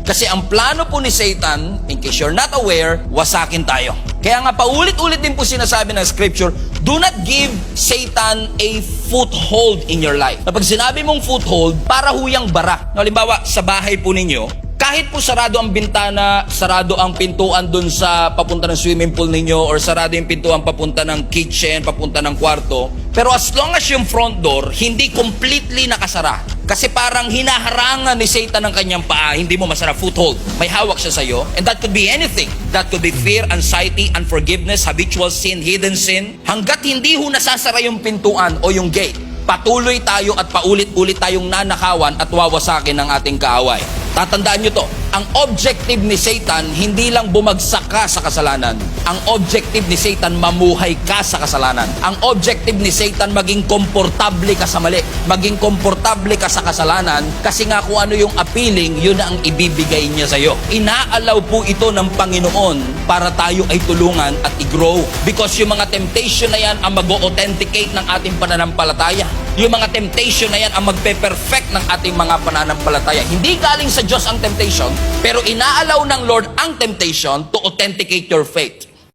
Kasi ang plano po ni Satan, in case you're not aware, wasakin tayo. Kaya nga paulit-ulit din po sinasabi ng scripture, do not give Satan a foothold in your life. Kapag sinabi mong foothold, para huyang bara. Halimbawa, sa bahay po ninyo, kahit po sarado ang bintana, sarado ang pintuan dun sa papunta ng swimming pool ninyo, or sarado yung pintuan papunta ng kitchen, papunta ng kwarto, pero as long as yung front door, hindi completely nakasara. Kasi parang hinaharangan ni Satan ang kanyang paa, hindi mo masara foothold. May hawak siya sa'yo, and that could be anything. That could be fear, anxiety, unforgiveness, habitual sin, hidden sin. Hanggat hindi ho nasasara yung pintuan o yung gate, patuloy tayo at paulit-ulit tayong nanakawan at wawasakin ng ating kaaway. Tatandaan nyo to, ang objective ni Satan, hindi lang bumagsak ka sa kasalanan. Ang objective ni Satan, mamuhay ka sa kasalanan. Ang objective ni Satan, maging komportable ka sa mali. Maging komportable ka sa kasalanan, kasi nga kung ano yung appealing, yun ang ibibigay niya sa'yo. Inaalaw po ito ng Panginoon para tayo ay tulungan at i-grow. Because yung mga temptation na yan ang mag-authenticate ng ating pananampalataya. Yung mga temptation na yan ang magpe-perfect ng ating mga pananampalataya. Hindi galing sa Diyos ang temptation, pero inaalaw ng Lord ang temptation to authenticate your faith.